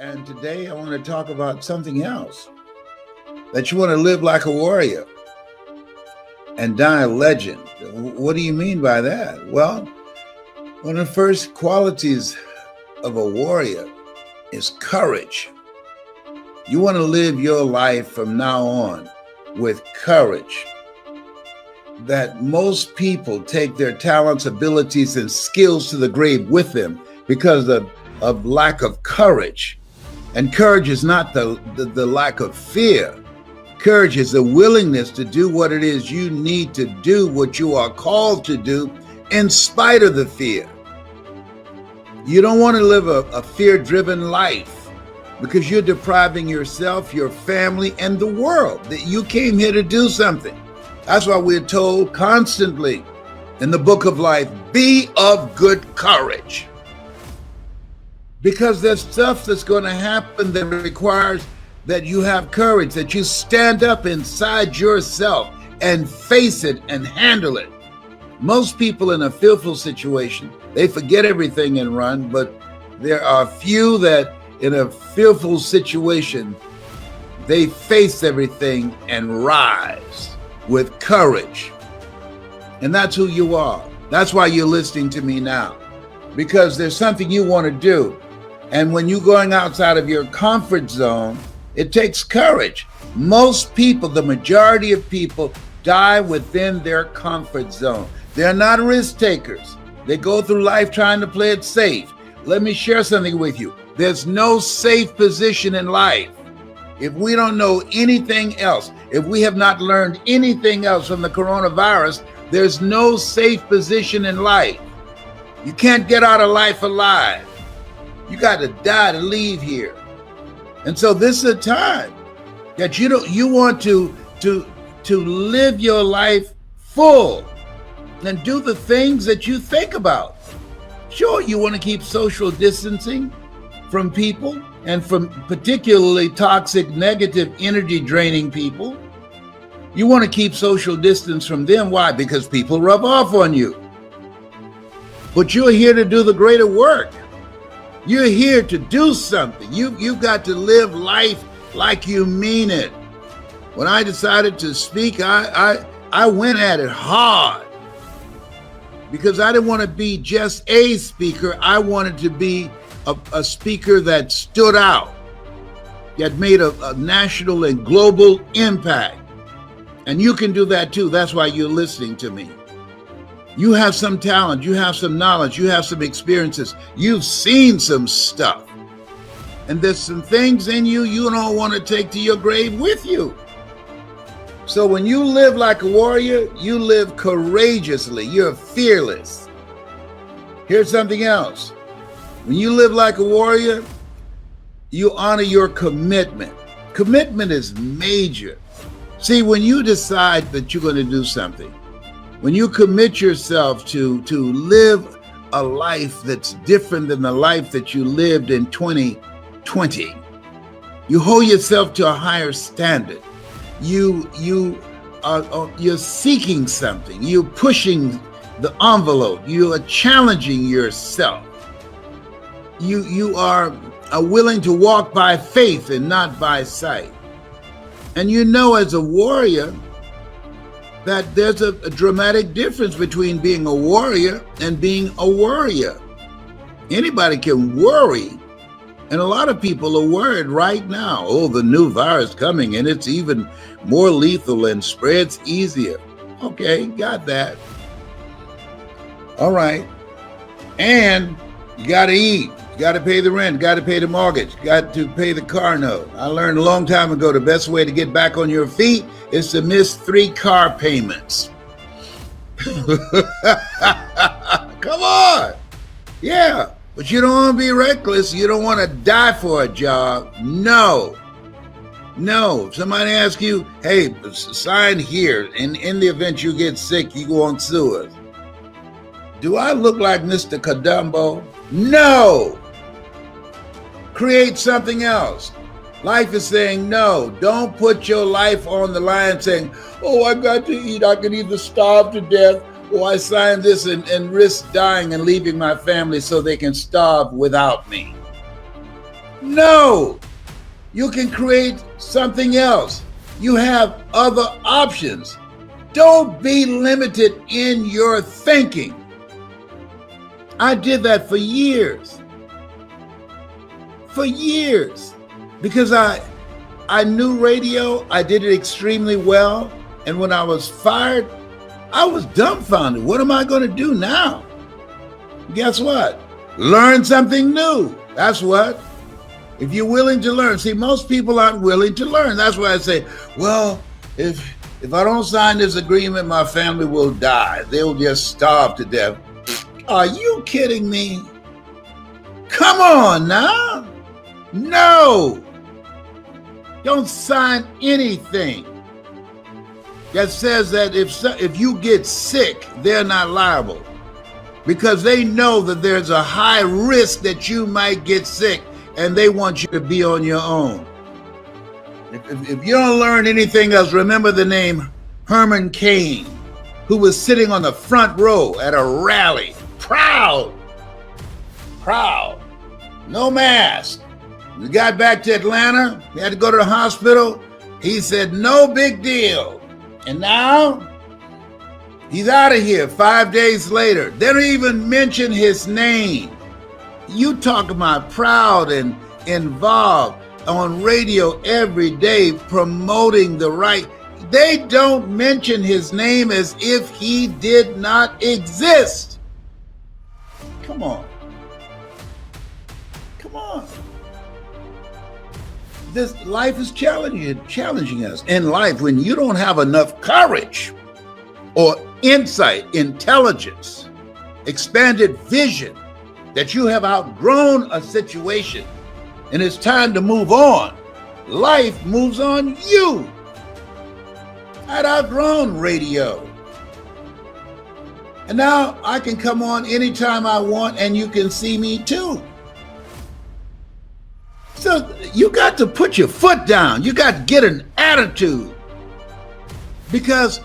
And today I want to talk about something else. That you want to live like a warrior and die a legend. What do you mean by that? Well, one of the first qualities of a warrior is courage. You want to live your life from now on with courage. That most people take their talents, abilities, and skills to the grave with them because of lack of courage. And courage is not the lack of fear. Courage is the willingness to do what it is you need to do, what you are called to do, in spite of the fear. You don't want to live a fear-driven life because you're depriving yourself, your family, and the world that you came here to do something. That's why we're told constantly in the book of life, be of good courage. Because there's stuff that's going to happen that requires that you have courage, that you stand up inside yourself and face it and handle it. Most people in a fearful situation, they forget everything and run, but there are few that in a fearful situation, they face everything and rise with courage. And that's who you are. That's why you're listening to me now, because there's something you want to do. And when you're going outside of your comfort zone, it takes courage. Most people, the majority of people, die within their comfort zone. They're not risk takers. They go through life trying to play it safe. Let me share something with you. There's no safe position in life. If we don't know anything else, if we have not learned anything else from the coronavirus, there's no safe position in life. You can't get out of life alive. You got to die to leave here. And so this is a time that you want to live your life full and do the things that you think about. Sure, you want to keep social distancing from people and from particularly toxic, negative, energy draining people. You want to keep social distance from them. Why? Because people rub off on you. But you're here to do the greater work. You're here to do something. You've got to live life like you mean it. When I decided to speak, I went at it hard because I didn't want to be just a speaker. I wanted to be a speaker that stood out, that made a national and global impact. And you can do that too. That's why you're listening to me. You have some talent, you have some knowledge, you have some experiences, you've seen some stuff. And there's some things in you don't want to take to your grave with you. So when you live like a warrior, you live courageously, you're fearless. Here's something else. When you live like a warrior, you honor your commitment. Commitment is major. See, when you decide that you're going to do something, when you commit yourself to live a life that's different than the life that you lived in 2020, you hold yourself to a higher standard. You're seeking something. You're pushing the envelope. You are challenging yourself. You are willing to walk by faith and not by sight. And you know, as a warrior, that there's a dramatic difference between being a warrior and being a worrier. Anybody can worry, and a lot of people are worried right now. Oh, the new virus coming, and it's even more lethal and spreads easier. Okay, got that. All right. And you got to eat. You got to pay the rent, got to pay the mortgage, got to pay the car note. I learned a long time ago the best way to get back on your feet is to miss 3 car payments. Come on. Yeah, but you don't want to be reckless. You don't want to die for a job. No. If somebody asks you, hey, sign here, and in the event you get sick, you go on sue us. Do I look like Mr. Kadumbo? No. Create something else. Life is saying no. Don't put your life on the line saying, oh, I got to eat. I can either starve to death or I sign this and risk dying and leaving my family so they can starve without me. No, you can create something else. You have other options. Don't be limited in your thinking. I did that for years. For years. Because I knew radio, I did it extremely well. And when I was fired, I was dumbfounded. What am I going to do now? Guess what? Learn something new. That's what. If you're willing to learn. See, most people aren't willing to learn. That's why I say, well, if I don't sign this agreement, my family will die. They'll just starve to death. Are you kidding me? Come on now. No. Don't sign anything that says that if you get sick, they're not liable, because they know that there's a high risk that you might get sick, and they want you to be on your own. If you don't learn anything else, remember the name Herman Cain, who was sitting on the front row at a rally, proud, no mask. We got back to Atlanta, he had to go to the hospital. He said, no big deal. And now he's out of here 5 days later. They don't even mention his name. You talk about proud and involved on radio every day promoting the right. They don't mention his name as if he did not exist. Come on. Come on. This life is challenging us. In life, when you don't have enough courage or insight, intelligence, expanded vision, that you have outgrown a situation and it's time to move on, life moves on you. I'd outgrown radio. And now I can come on anytime I want, and you can see me too. So you got to put your foot down. You got to get an attitude. Because,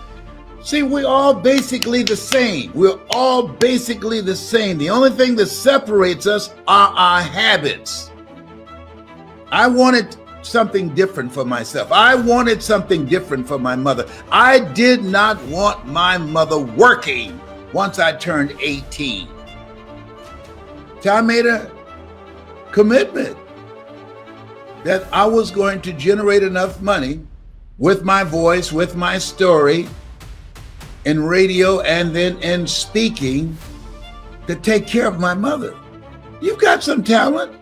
see, we're all basically the same. We're all basically the same. The only thing that separates us are our habits. I wanted something different for myself. I wanted something different for my mother. I did not want my mother working once I turned 18. So I made a commitment that I was going to generate enough money with my voice, with my story, in radio and then in speaking, to take care of my mother. You've got some talent.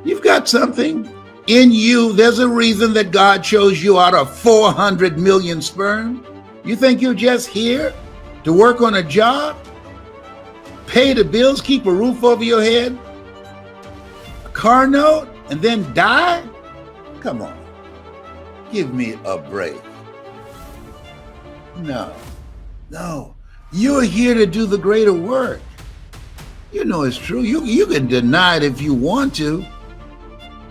You've got something in you. There's a reason that God chose you out of 400 million sperm. You think you're just here to work on a job, pay the bills, keep a roof over your head, a car note, and then die? Come on, give me a break. No, you're here to do the greater work. You know it's true. You can deny it if you want to.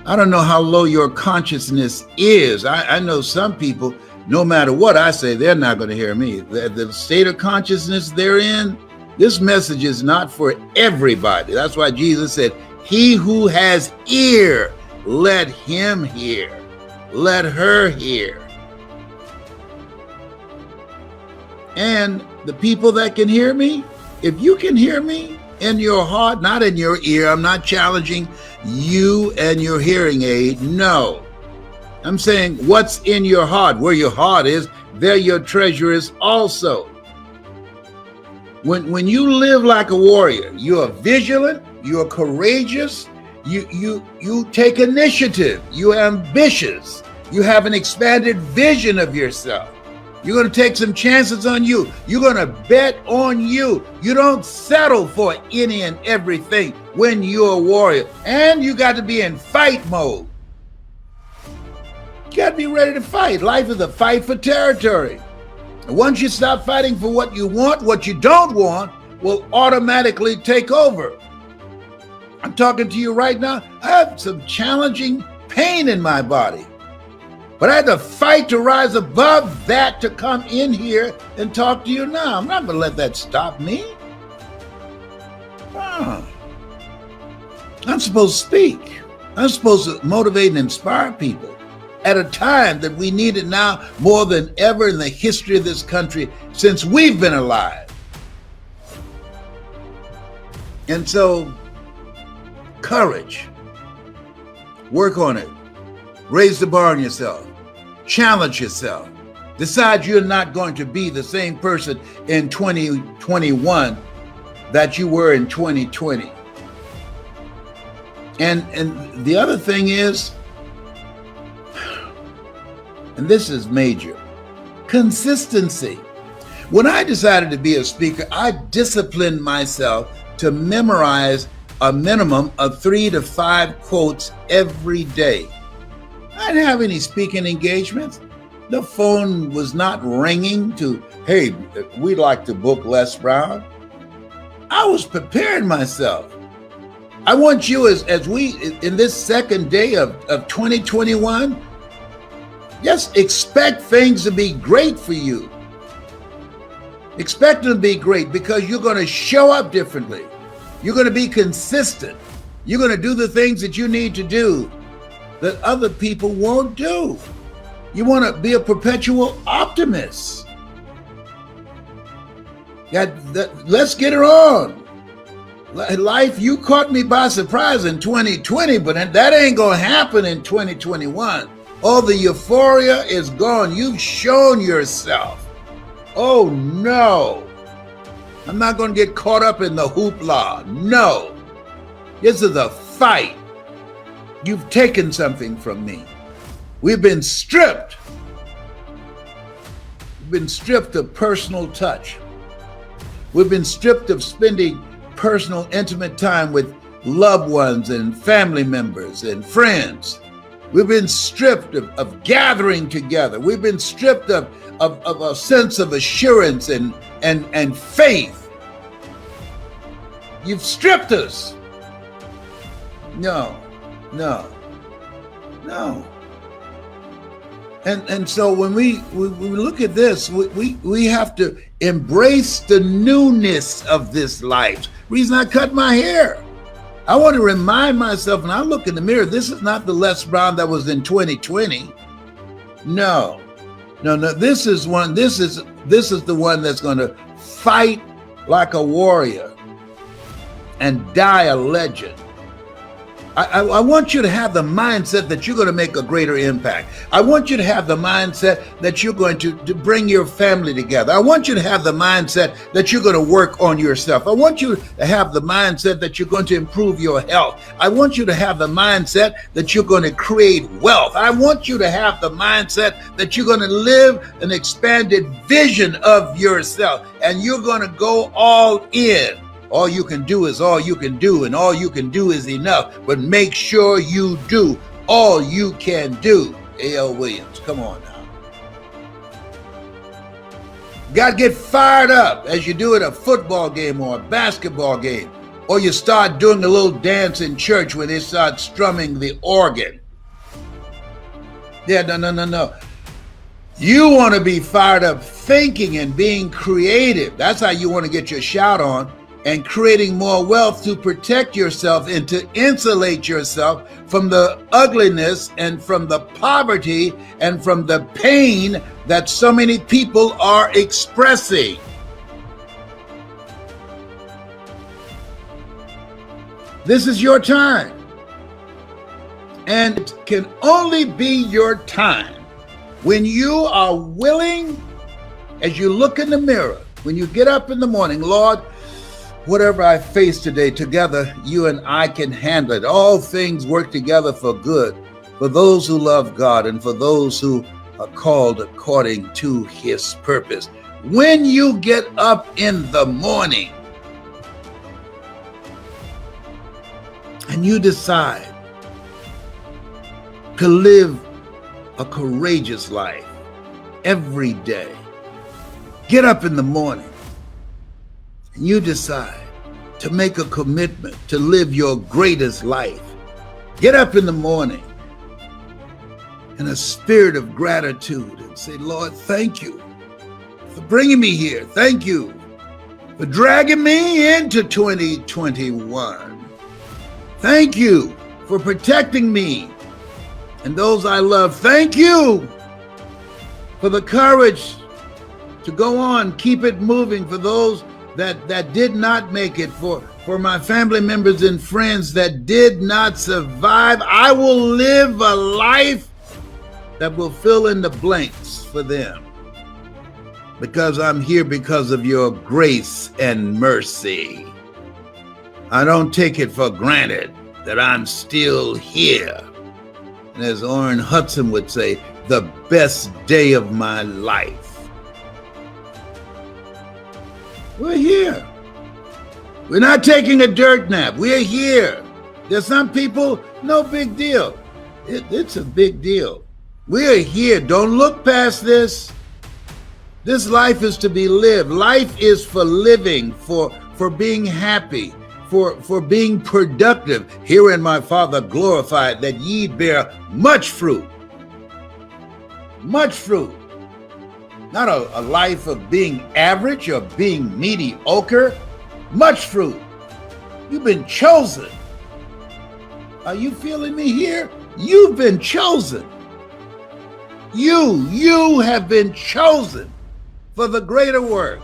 I don't know how low your consciousness is. I know some people, no matter what I say, they're not going to hear me. The state of consciousness they're in, this message is not for everybody. That's why Jesus said, he who has ear, let him hear. Let her hear. And the people that can hear me, if you can hear me in your heart, not in your ear, I'm not challenging you and your hearing aid. No, I'm saying what's in your heart. Where your heart is, there your treasure is also. When you live like a warrior, you are vigilant, you are courageous, you take initiative, you're ambitious, you have an expanded vision of yourself. You're going to take some chances on you. You're going to bet on you. You don't settle for any and everything when you're a warrior. And you got to be in fight mode. You got to be ready to fight. Life is a fight for territory. And once you stop fighting for what you want, what you don't want will automatically take over. I'm talking to you right now. I have some challenging pain in my body. But I had to fight to rise above that to come in here and talk to you now. I'm not going to let that stop me. I'm supposed to speak. I'm supposed to motivate and inspire people at a time that we need it now more than ever in the history of this country since we've been alive. And so, courage. Work on it. Raise the bar on yourself. Challenge yourself. Decide you're not going to be the same person in 2021 that you were in 2020. And the other thing is, and this is major, consistency. When I decided to be a speaker, I disciplined myself to memorize a minimum of 3 to 5 quotes every day. I didn't have any speaking engagements. The phone was not ringing to, hey, we'd like to book Les Brown. I was preparing myself. I want you as we, in this second day of 2021, just expect things to be great for you. Expect them to be great because you're going to show up differently. You're going to be consistent. You're going to do the things that you need to do that other people won't do. You want to be a perpetual optimist. Let's get it on. Life, you caught me by surprise in 2020, but that ain't going to happen in 2021. All the euphoria is gone. You've shown yourself. Oh, no. I'm not going to get caught up in the hoopla. No. This is a fight. You've taken something from me. We've been stripped. We've been stripped of personal touch. We've been stripped of spending personal, intimate time with loved ones and family members and friends. We've been stripped of gathering together. We've been stripped of a sense of assurance and faith. You've stripped us. No. And so when we look at this, we have to embrace the newness of this life. Reason I cut my hair. I want to remind myself when I look in the mirror, this is not the Les Brown that was in 2020. No. This is the one that's going to fight like a warrior and die a legend. I want you to have the mindset that you're going to make a greater impact. I want you to have the mindset that you're going to bring your family together. I want you to have the mindset that you're going to work on yourself. I want you to have the mindset that you're going to improve your health. I want you to have the mindset that you're going to create wealth. I want you to have the mindset that you're going to live an expanded vision of yourself, and you're going to go all in. All you can do is all you can do, and all you can do is enough. But make sure you do all you can do. A.L. Williams, come on now. Got to get fired up as you do at a football game or a basketball game, or you start doing a little dance in church when they start strumming the organ. Yeah, no. You want to be fired up thinking and being creative. That's how you want to get your shout on. And creating more wealth to protect yourself and to insulate yourself from the ugliness and from the poverty and from the pain that so many people are expressing. This is your time. And it can only be your time when you are willing, as you look in the mirror, when you get up in the morning, Lord, whatever I face today, together, you and I can handle it. All things work together for good, for those who love God and for those who are called according to his purpose. When you get up in the morning and you decide to live a courageous life every day, get up in the morning, and you decide to make a commitment to live your greatest life. Get up in the morning in a spirit of gratitude and say, Lord, thank you for bringing me here. Thank you for dragging me into 2021. Thank you for protecting me and those I love. Thank you for the courage to go on, keep it moving. For those that did not make it, for my family members and friends that did not survive, I will live a life that will fill in the blanks for them, because I'm here because of your grace and mercy. I don't take it for granted that I'm still here. And as Orrin Hudson would say, the best day of my life. We're here. We're not taking a dirt nap. We're here. There's some people, no big deal. It's a big deal. We're here. Don't look past this. This life is to be lived. Life is for living, for being happy, for being productive. Herein my Father glorified, that ye bear much fruit. Much fruit. Not a life of being average or being mediocre. Much fruit. You've been chosen. Are you feeling me here? You've been chosen. You have been chosen for the greater work.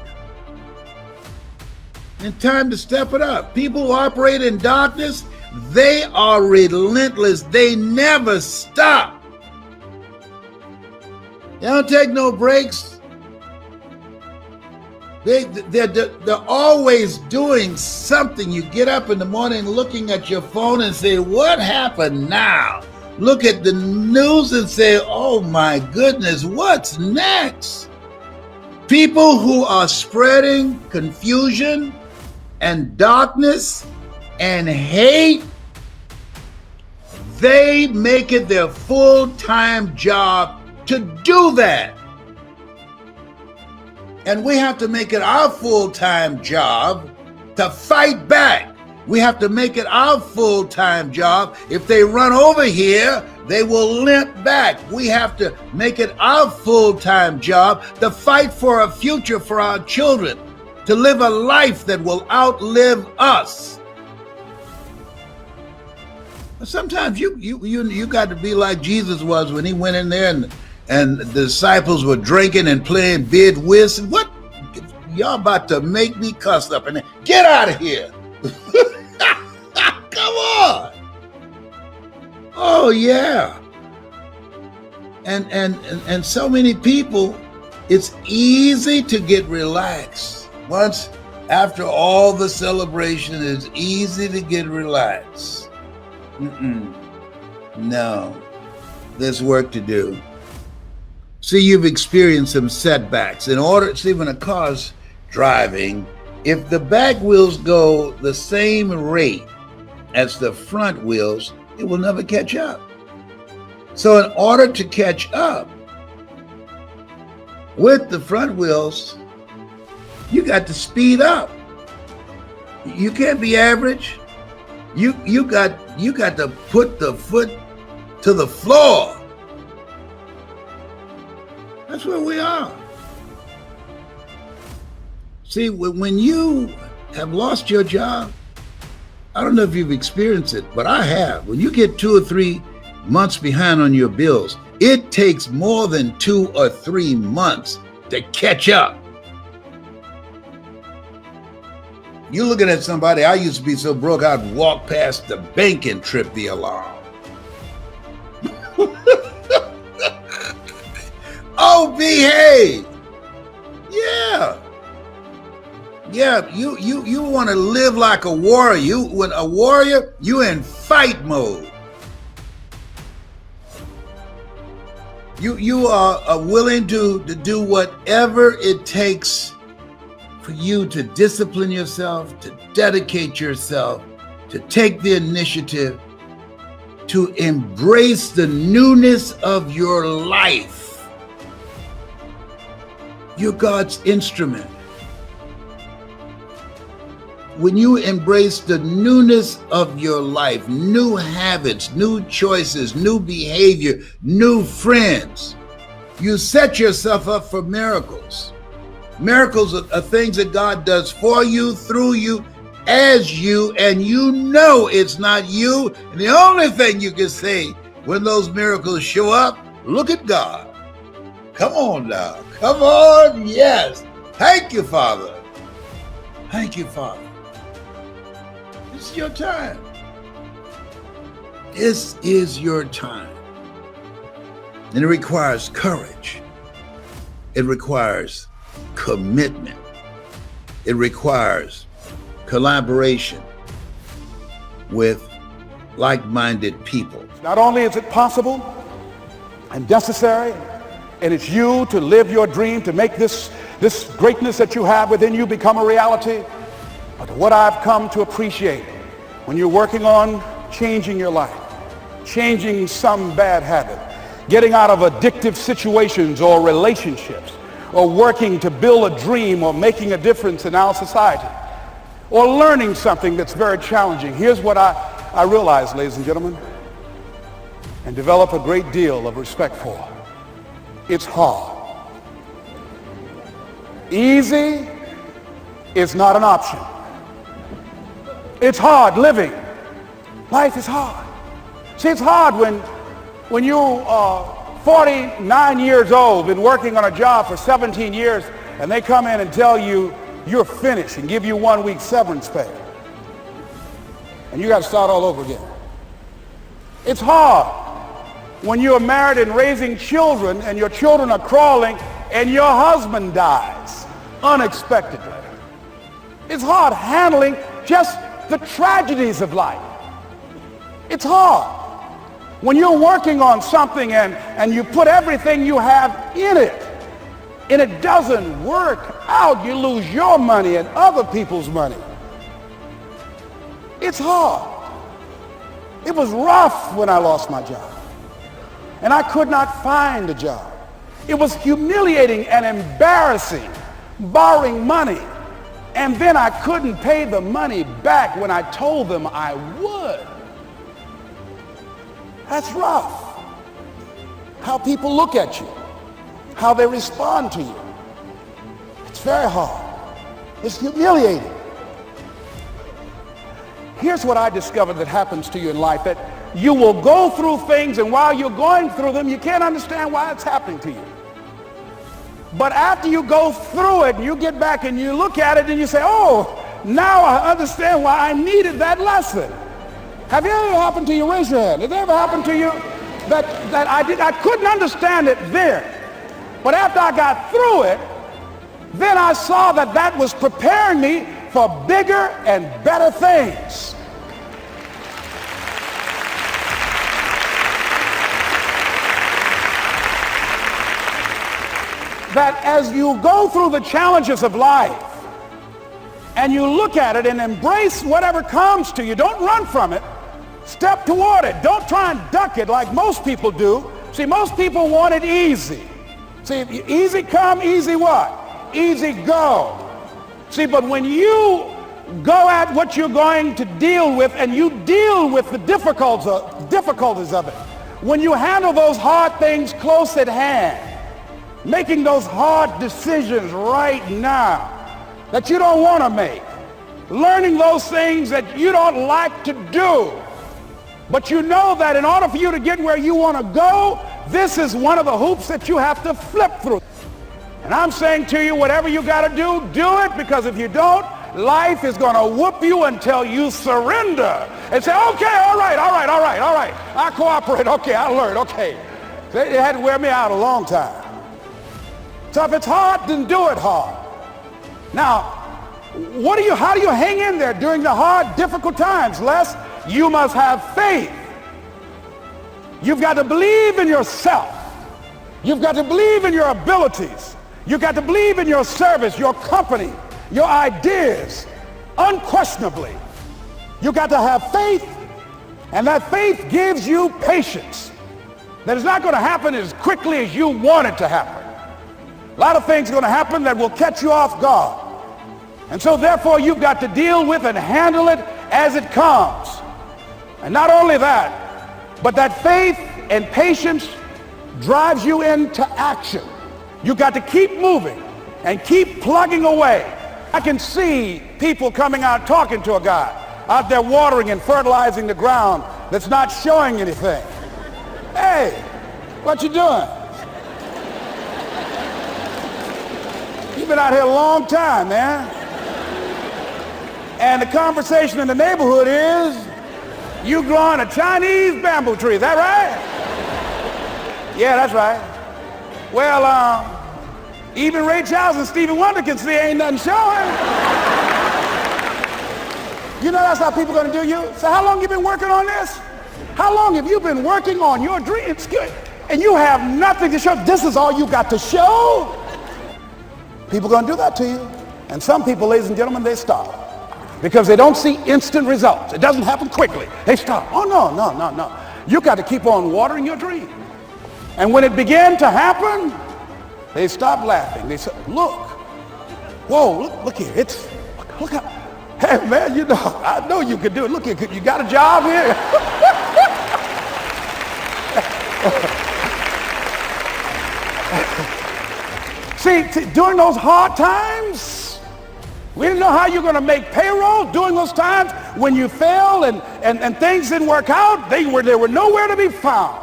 And time to step it up. People who operate in darkness, they are relentless. They never stop. They don't take no breaks. They're always doing something. You get up in the morning looking at your phone and say, what happened now? Look at the news and say, oh my goodness, what's next? People who are spreading confusion and darkness and hate, they make it their full-time job to do that. And we have to make it our full-time job to fight back. We have to make it our full-time job. If they run over here, they will limp back. We have to make it our full-time job to fight for a future for our children, to live a life that will outlive us. Sometimes you got to be like Jesus was when he went in there and the disciples were drinking and playing bid whist. What? Y'all about to make me cuss up and get out of here. Come on. Oh yeah. And so many people, it's easy to get relaxed. Once after all the celebration, it's easy to get relaxed. No, there's work to do. See, you've experienced some setbacks. See, when a car's driving, if the back wheels go the same rate as the front wheels, it will never catch up. So in order to catch up with the front wheels, you got to speed up. You can't be average. You got to put the foot to the floor. That's where we are. See, when you have lost your job, I don't know if you've experienced it, but I have. When you get 2 or 3 months behind on your bills, it takes more than 2 or 3 months to catch up. You're looking at somebody, I used to be so broke, I'd walk past the bank and trip the alarm. Oh, behave. Yeah, you want to live like a warrior. When a warrior, you in fight mode. You are willing to do whatever it takes for you to discipline yourself, to dedicate yourself, to take the initiative, to embrace the newness of your life. You're God's instrument. When you embrace the newness of your life, new habits, new choices, new behavior, new friends, you set yourself up for miracles. Miracles are things that God does for you, through you, as you, and you know it's not you. And the only thing you can say when those miracles show up, look at God. Come on now. Come on. Yes. Thank you, Father. Thank you, Father. This is your time. This is your time. And it requires courage. It requires commitment. It requires collaboration with like-minded people. Not only is it possible and necessary, and it's you to live your dream, to make this greatness that you have within you become a reality, but what I've come to appreciate when you're working on changing your life, changing some bad habit, getting out of addictive situations or relationships, or working to build a dream or making a difference in our society, or learning something that's very challenging. Here's what I realize, ladies and gentlemen, and develop a great deal of respect for. It's hard. Easy is not an option. It's hard living. Life is hard. See, it's hard when you are 49 years old, been working on a job for 17 years, and they come in and tell you you're finished and give you 1 week severance pay. And you got to start all over again. It's hard when you're married and raising children and your children are crawling and your husband dies unexpectedly. It's hard handling just the tragedies of life. It's hard when you're working on something and you put everything you have in it and it doesn't work out. You lose your money and other people's money. It's hard. It was rough when I lost my job and I could not find a job. It was humiliating and embarrassing, borrowing money, and then I couldn't pay the money back when I told them I would. That's rough. How people look at you, how they respond to you. It's very hard. It's humiliating. Here's what I discovered that happens to you in life, that you will go through things, and while you're going through them, you can't understand why it's happening to you. But after you go through it, you get back and you look at it and you say, oh, now I understand why I needed that lesson. Have you ever happened to you? Raise your hand. Has it ever happened to you that I couldn't understand it then, but after I got through it, then I saw that was preparing me for bigger and better things. That as you go through the challenges of life and you look at it and embrace whatever comes to you, don't run from it. Step toward it. Don't try and duck it like most people do. See, most people want it easy. See, easy come, easy what? Easy go. See, but when you go at what you're going to deal with and you deal with the difficulties of it, when you handle those hard things close at hand, making those hard decisions right now that you don't want to make, learning those things that you don't like to do, but you know that in order for you to get where you want to go, this is one of the hoops that you have to flip through. And I'm saying to you, whatever you got to do it, because if you don't, life is going to whoop you until you surrender and say, okay, all right, I cooperate, okay, I learned, okay. They had to wear me out a long time. So if it's hard, then do it hard. Now, how do you hang in there during the hard, difficult times, Les? You must have faith. You've got to believe in yourself. You've got to believe in your abilities. You've got to believe in your service, your company, your ideas, unquestionably. You've got to have faith, and that faith gives you patience. That it's not going to happen as quickly as you want it to happen. A lot of things are going to happen that will catch you off guard. And so therefore you've got to deal with and handle it as it comes. And not only that, but that faith and patience drives you into action. You've got to keep moving and keep plugging away. I can see people coming out talking to a guy out there watering and fertilizing the ground that's not showing anything. Hey, what you doing? You've been out here a long time, man. And the conversation in the neighborhood is, you growing a Chinese bamboo tree, is that right? Yeah, that's right. Well, even Ray Charles and Stevie Wonder can see ain't nothing showing. You know that's how people are going to do you? So how long you been working on this? How long have you been working on your dreams? And you have nothing to show. This is all you got to show? People are going to do that to you. And some people, ladies and gentlemen, they stop. Because they don't see instant results. It doesn't happen quickly. They stop. Oh, no. You got to keep on watering your dream. And when it began to happen, they stopped laughing. They said, look. Whoa, look here. Look how, hey, man, you know, I know you can do it. Look here, you got a job here? See, during those hard times, we didn't know how you're going to make payroll. During those times when you failed and things didn't work out, they were nowhere to be found.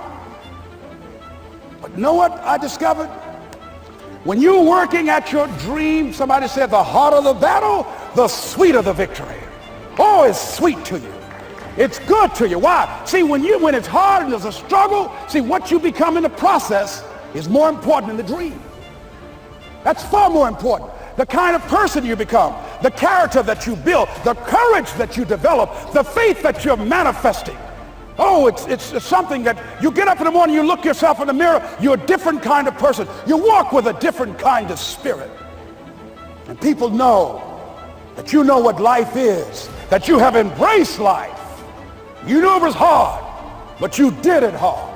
But you know what I discovered? When you're working at your dream, somebody said the harder the battle, the sweeter the victory. Oh, it's sweet to you. It's good to you. Why? See, when it's hard and there's a struggle, see, what you become in the process is more important than the dream. That's far more important. The kind of person you become, the character that you build, the courage that you develop, the faith that you're manifesting. Oh, it's something that you get up in the morning, you look yourself in the mirror, you're a different kind of person. You walk with a different kind of spirit. And people know that you know what life is, that you have embraced life. You knew it was hard, but you did it hard.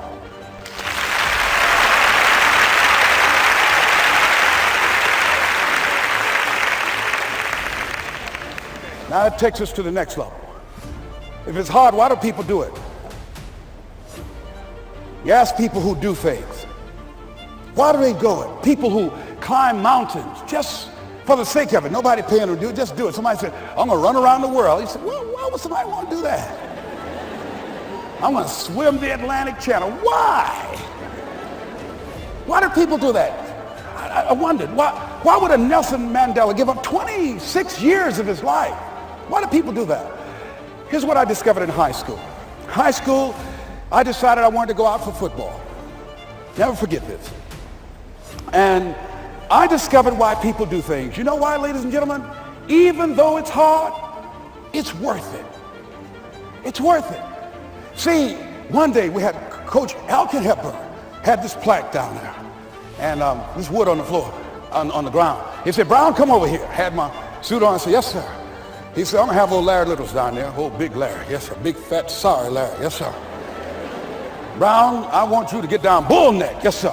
Now it takes us to the next level. If it's hard, why do people do it? You ask people who do things. Why do they go it? People who climb mountains just for the sake of it. Nobody paying them to do it, just do it. Somebody said, I'm going to run around the world. You said, well, why would somebody want to do that? I'm going to swim the Atlantic Channel. Why? Why do people do that? I wondered, why would a Nelson Mandela give up 26 years of his life? Why do people do that? Here's what I discovered in high school. High school, I decided I wanted to go out for football. Never forget this. And I discovered why people do things. You know why, ladies and gentlemen? Even though it's hard, it's worth it. It's worth it. See, one day we had Coach Alkin Hepburn had this plaque down there. And this wood on the floor, on the ground. He said, Brown, come over here. Had my suit on. I said, yes, sir. He said, I'm going to have old Larry Littles down there. Old big Larry. Yes, sir. Big, fat, sorry Larry. Yes, sir. Brown, I want you to get down bull neck. Yes, sir.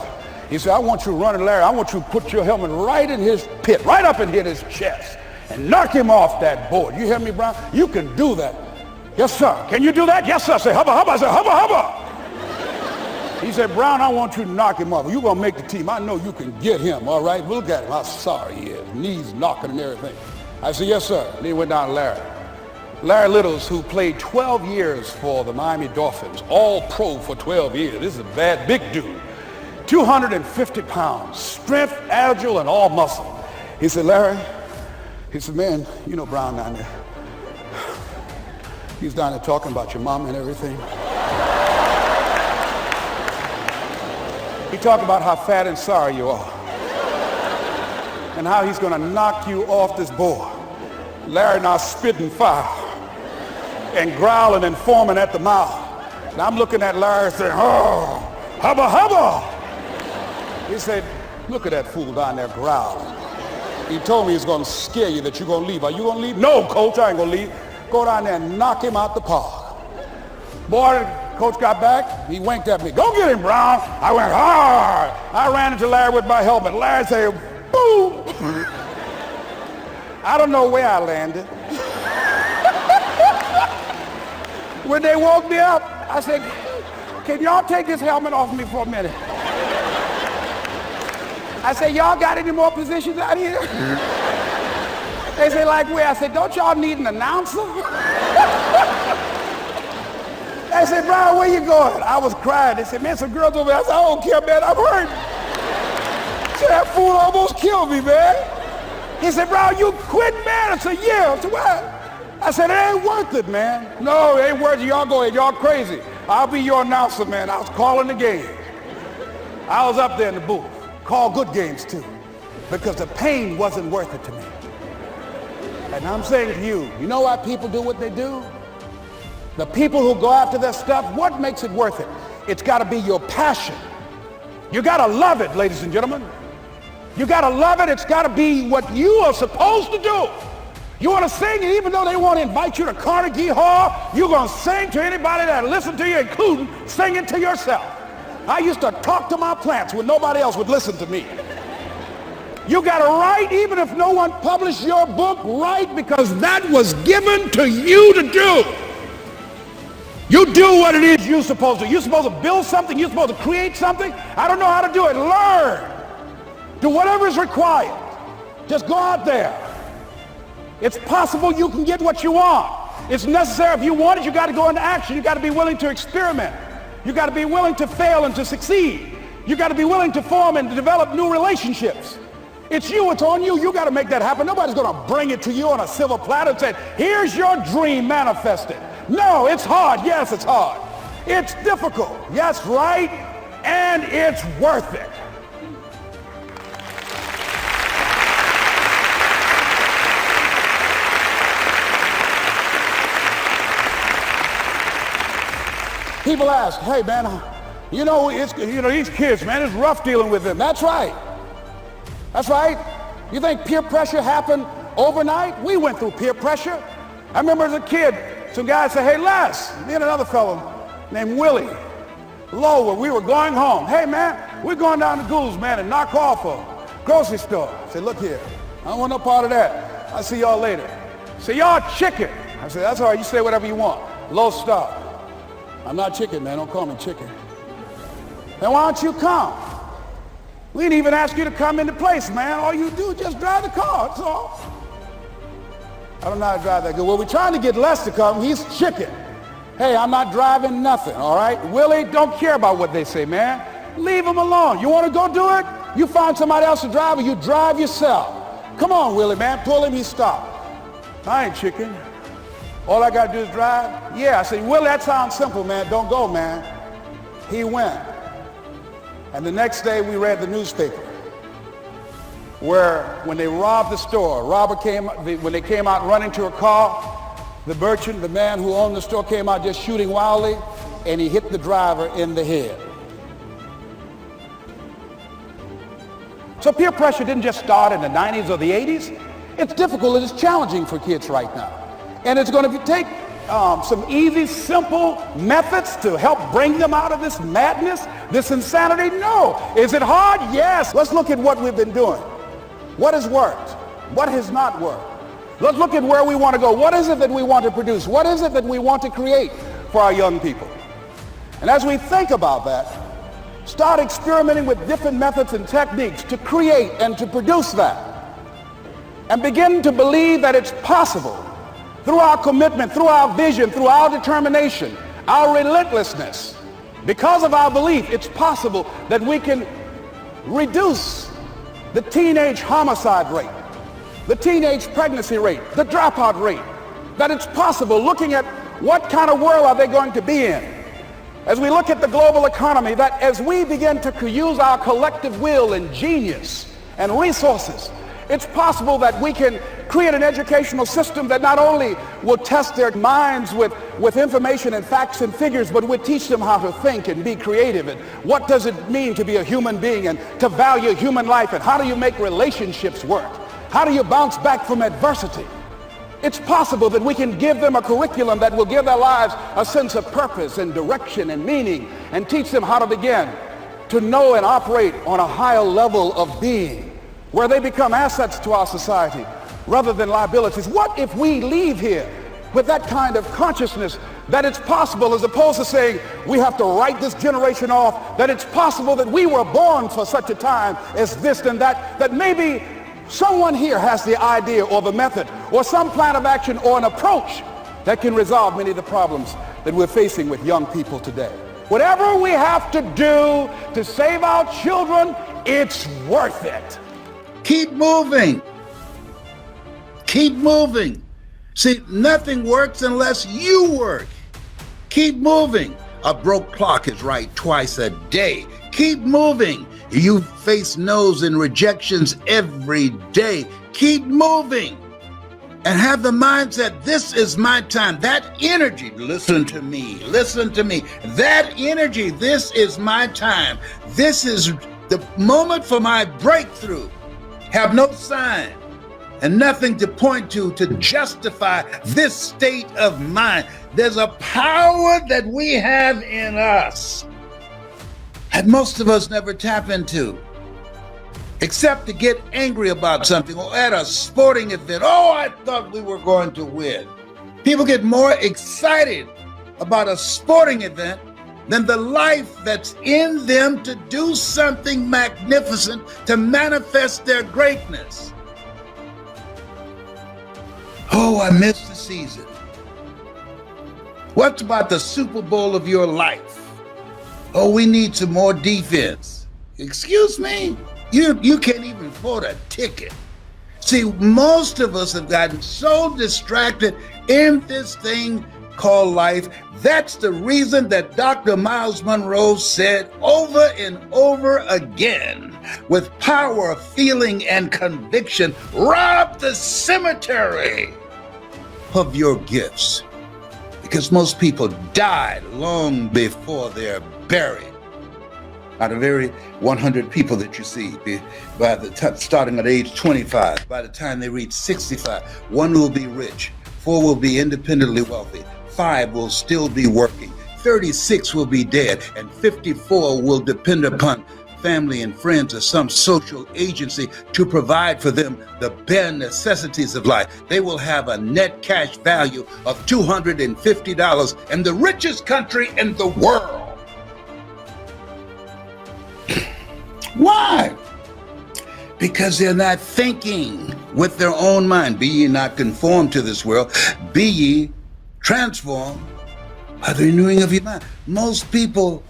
He said, I want you to run at Larry. I want you to put your helmet right in his pit, right up and hit his chest, and knock him off that board. You hear me, Brown? You can do that. Yes, sir. Can you do that? Yes, sir. I say, hubba, hubba. I say, hubba, hubba. He said, Brown, I want you to knock him off. You're going to make the team. I know you can get him, all right? Look at him. How sorry he is. Knees knocking and everything. I said, yes, sir. And then he went down to Larry. Larry Littles, who played 12 years for the Miami Dolphins, all pro for 12 years. This is a bad, big dude. 250 pounds, strength, agile, and all muscle. He said, Larry, he said, man, you know Brown down there. He's down there talking about your mom and everything. He talked about how fat and sorry you are and how he's going to knock you off this board. Larry now spitting fire and growling and foaming at the mouth. And I'm looking at Larry saying, oh, hubba, hubba. He said, look at that fool down there growling. He told me he's going to scare you, that you're going to leave. Are you going to leave? No, coach, I ain't going to leave. Go down there and knock him out the park. Boy, coach got back. He winked at me. Go get him, Brown. I went, hard. I ran into Larry with my helmet. Larry said, boom. I don't know where I landed. When they woke me up, I said, can y'all take this helmet off me for a minute? I said, y'all got any more positions out here? They say, like where? I said, don't y'all need an announcer? They said, Brian, where you going? I was crying. They said, man, some girls over there. I said, I don't care, man, I'm hurt. So that fool almost killed me, man. He said, Brian, you quit, man? I said, yeah. I said, what? I said, it ain't worth it, man. No, it ain't worth it. Y'all go ahead. Y'all crazy. I'll be your announcer, man. I was calling the game. I was up there in the booth. Call good games, too, because the pain wasn't worth it to me. And I'm saying to you, you know why people do what they do? The people who go after their stuff, what makes it worth it? It's got to be your passion. You got to love it, ladies and gentlemen. You got to love it. It's got to be what you are supposed to do. You want to sing, and even though they want to invite you to Carnegie Hall, you're going to sing to anybody that listen to you, including singing to yourself. I used to talk to my plants when nobody else would listen to me. You got to write, even if no one published your book, write, because that was given to you to do. You do what it is you're supposed to. You're supposed to build something. You're supposed to create something. I don't know how to do it. Learn. Do whatever is required. Just go out there. It's possible you can get what you want. It's necessary. If you want it, you got to go into action. You got to be willing to experiment. You got to be willing to fail and to succeed. You got to be willing to form and to develop new relationships. It's you. It's on you. You got to make that happen. Nobody's going to bring it to you on a silver platter and say, here's your dream manifested. No, it's hard. Yes, it's hard. It's difficult. Yes, right. And it's worth it. People ask, hey man, these kids, man, it's rough dealing with them. That's right. That's right. You think peer pressure happened overnight? We went through peer pressure. I remember as a kid, some guys said, hey Les, me and another fellow named Willie Lower, we were going home. Hey man, we're going down to Goulds, man, and knock off a grocery store. I said, look here, I don't want no part of that. I'll see y'all later. Say, y'all chicken. I said, that's all right, you say whatever you want. Low stop. I'm not chicken, man. Don't call me chicken. Then why don't you come? We didn't even ask you to come into place, man. All you do is just drive the car, that's all. I don't know how to drive that good. Well, we're trying to get Les to come. He's chicken. Hey, I'm not driving nothing, all right? Willie, don't care about what they say, man. Leave him alone. You want to go do it? You find somebody else to drive, or you drive yourself. Come on, Willie, man. Pull him, he stopped. I ain't chicken. All I got to do is drive? Yeah. I said, Willie, that sounds simple, man. Don't go, man. He went. And the next day we read the newspaper where when they robbed the store, when they came out running to a car, the merchant, the man who owned the store, came out just shooting wildly, and he hit the driver in the head. So peer pressure didn't just start in the 90s or the 80s. It's difficult. It's challenging for kids right now. And it's going to take some easy, simple methods to help bring them out of this madness, this insanity? No. Is it hard? Yes. Let's look at what we've been doing. What has worked? What has not worked? Let's look at where we want to go. What is it that we want to produce? What is it that we want to create for our young people? And as we think about that, start experimenting with different methods and techniques to create and to produce that. And begin to believe that it's possible through our commitment, through our vision, through our determination, our relentlessness. Because of our belief, it's possible that we can reduce the teenage homicide rate, the teenage pregnancy rate, the dropout rate, that it's possible, looking at what kind of world are they going to be in. As we look at the global economy, that as we begin to use our collective will and genius and resources, it's possible that we can create an educational system that not only will test their minds with information and facts and figures, but will teach them how to think and be creative, and what does it mean to be a human being and to value human life, and how do you make relationships work? How do you bounce back from adversity? It's possible that we can give them a curriculum that will give their lives a sense of purpose and direction and meaning, and teach them how to begin to know and operate on a higher level of being, where they become assets to our society rather than liabilities. What if we leave here with that kind of consciousness that it's possible, as opposed to saying we have to write this generation off, that it's possible that we were born for such a time as this and that, that maybe someone here has the idea or the method or some plan of action or an approach that can resolve many of the problems that we're facing with young people today. Whatever we have to do to save our children, it's worth it. Keep moving. Keep moving. See, nothing works unless you work. Keep moving. A broke clock is right twice a day. Keep moving. You face no's and rejections every day. Keep moving. And have the mindset, this is my time. That energy, listen to me. That energy, this is my time. This is the moment for my breakthrough. Have no sign and nothing to point to justify this state of mind. There's a power that we have in us that most of us never tap into, except to get angry about something or at a sporting event. Oh, I thought we were going to win. People get more excited about a sporting event than the life that's in them to do something magnificent to manifest their greatness. Oh, I missed the season. What about the Super Bowl of your life? Oh, we need some more defense. Excuse me? You can't even afford a ticket. See, most of us have gotten so distracted in this thing called life. That's the reason that Dr. Miles Monroe said over and over again, with power, feeling, and conviction, rob the cemetery of your gifts. Because most people died long before they're buried. Out of every 100 people that you see, by the starting at age 25, by the time they reach 65, 1 will be rich, 4 will be independently wealthy, 5 will still be working, 36 will be dead, and 54 will depend upon family and friends or some social agency to provide for them the bare necessities of life. They will have a net cash value of $250 in the richest country in the world. Why? Because they're not thinking with their own mind. Be ye not conformed to this world, be ye transformed by the renewing of your mind. Most people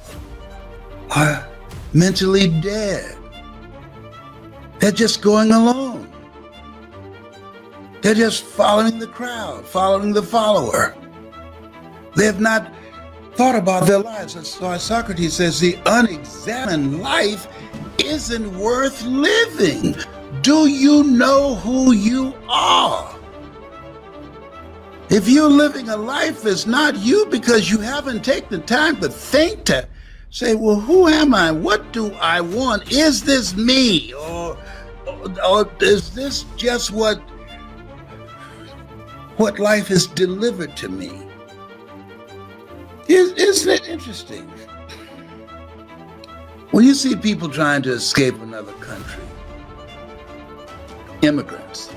are mentally dead. They're just going along. They're just following the crowd, following the follower. They have not thought about their lives. That's why Socrates says the unexamined life isn't worth living. Do you know who you are? If you're living a life that's not you because you haven't taken the time to think, to say, well, who am I? What do I want? Is this me? Or is this just what life has delivered to me? Isn't it interesting? When you see people trying to escape another country, immigrants,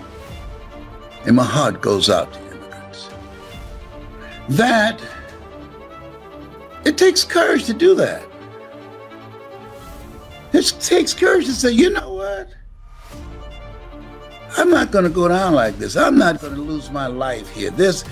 and my heart goes out to immigrants, that it takes courage to do that. It takes courage to say, you know what? I'm not going to go down like this. I'm not going to lose my life here. There's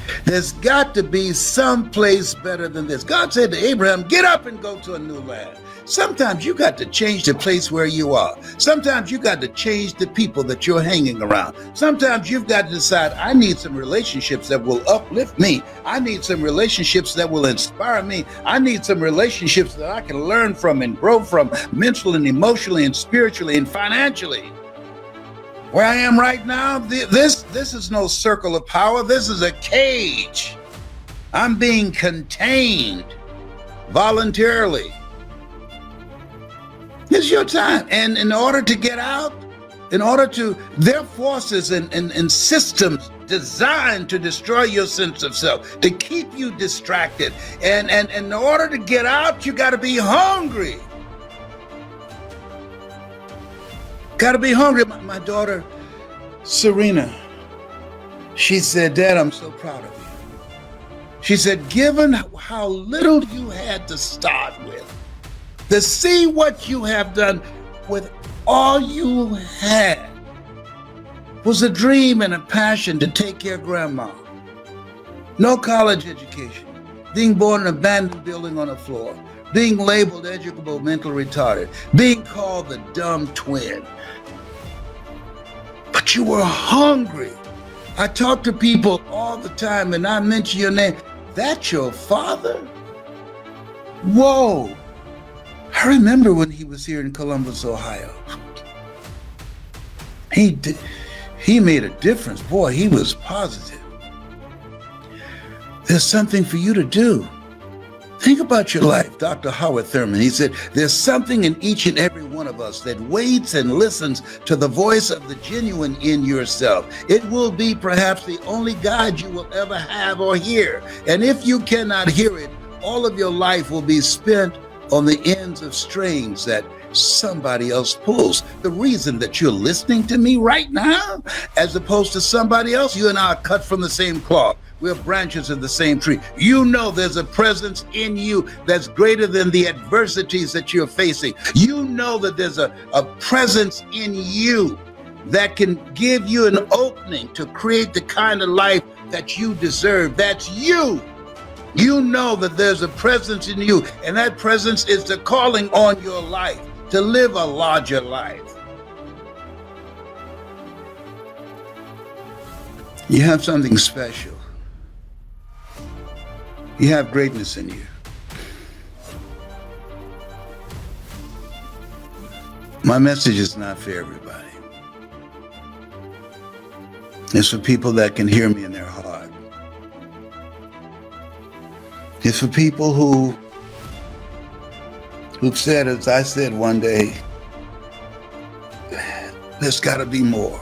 got to be some place better than this. God said to Abraham, get up and go to a new land. Sometimes you got to change the place where you are. Sometimes you got to change the people that you're hanging around. Sometimes you've got to decide, I need some relationships that will uplift me. I need some relationships that will inspire me. I need some relationships that I can learn from and grow from mentally and emotionally and spiritually and financially. Where I am right now, this is no circle of power. This is a cage. I'm being contained voluntarily. It's your time. And in order to get out, there are forces and systems designed to destroy your sense of self, to keep you distracted. And in order to get out, you got to be hungry. Got to be hungry. My daughter, Serena, she said, Dad, I'm so proud of you. She said, given how little you had to start with, to see what you have done with all you had, was a dream and a passion to take care of grandma. No college education, being born in an abandoned building on a floor, being labeled educable mental retarded, being called the dumb twin. But you were hungry. I talk to people all the time and I mention your name. That's your father? Whoa. I remember when he was here in Columbus, Ohio. He made a difference. Boy, he was positive. There's something for you to do. Think about your life. Dr. Howard Thurman, he said, there's something in each and every one of us that waits and listens to the voice of the genuine in yourself. It will be perhaps the only guide you will ever have or hear. And if you cannot hear it, all of your life will be spent on the ends of strings that somebody else pulls. The reason that you're listening to me right now, as opposed to somebody else, you and I are cut from the same cloth. We're branches of the same tree. You know there's a presence in you that's greater than the adversities that you're facing. You know that there's a presence in you that can give you an opening to create the kind of life that you deserve. That's you. You know that there's a presence in you, and that presence is the calling on your life to live a larger life. You have something special. You have greatness in you. My message is not for everybody. It's for people that can hear me in their heart. It's for people who've said, as I said one day, there's got to be more.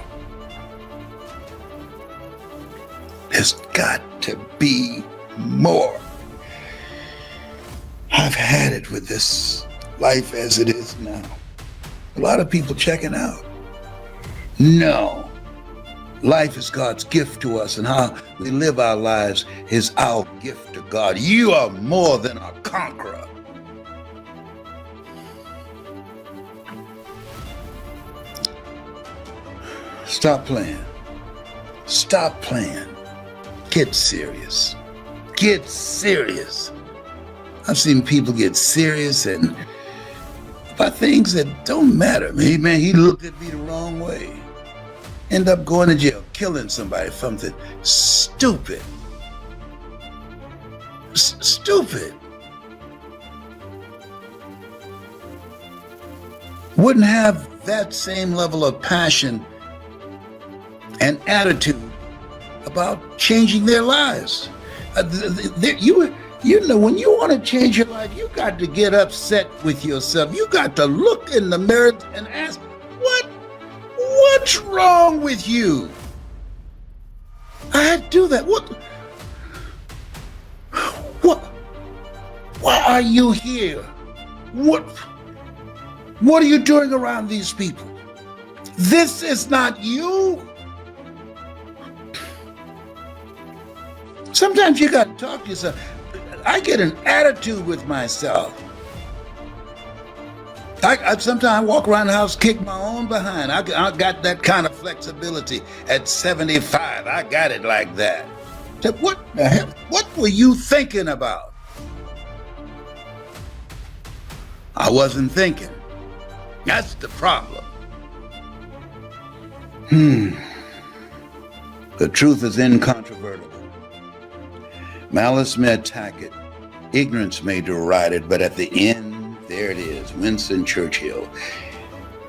There's got to be more. I've had it with this life as it is now. A lot of people checking out. No. Life is God's gift to us, and how we live our lives is our gift to God. You are more than a conqueror. Stop playing. Stop playing. Get serious. Get serious. I've seen people get serious and about things that don't matter. Man, he looked at me the wrong way. End up going to jail, killing somebody for something stupid. Stupid. Wouldn't have that same level of passion and attitude about changing their lives. You know, when you want to change your life, you got to get upset with yourself. You got to look in the mirror and ask, what's wrong with you? I had to do that. Why are you here? What are you doing around these people? This is not you. Sometimes you got to talk to yourself. I get an attitude with myself. I sometimes walk around the house, kick my own behind. I got that kind of flexibility at 75. I got it like that. So what the hell? What were you thinking about? I wasn't thinking. That's the problem. The truth is incontrovertible. Malice may attack it, ignorance may deride it, but at the end, there it is, Winston Churchill.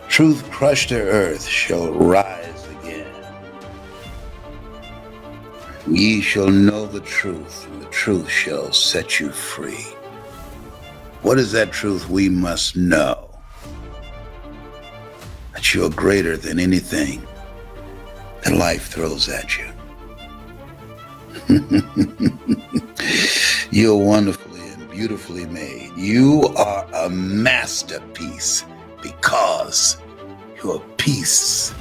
Truth crushed to earth shall rise again. Ye shall know the truth, and the truth shall set you free. What is that truth? We must know that you are greater than anything that life throws at you. You're wonderfully and beautifully made. You are a masterpiece because you're a piece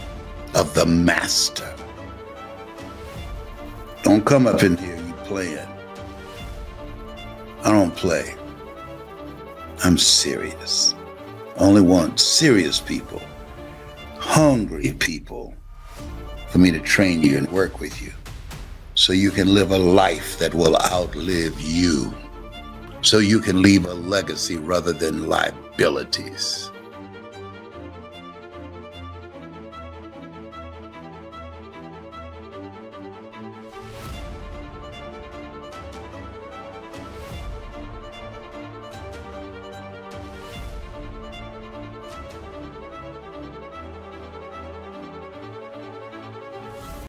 of the master. Don't come up in here, you playing. I don't play. I'm serious. I only want serious people, hungry people for me to train you and work with you so you can live a life that will outlive you, so you can leave a legacy rather than liabilities.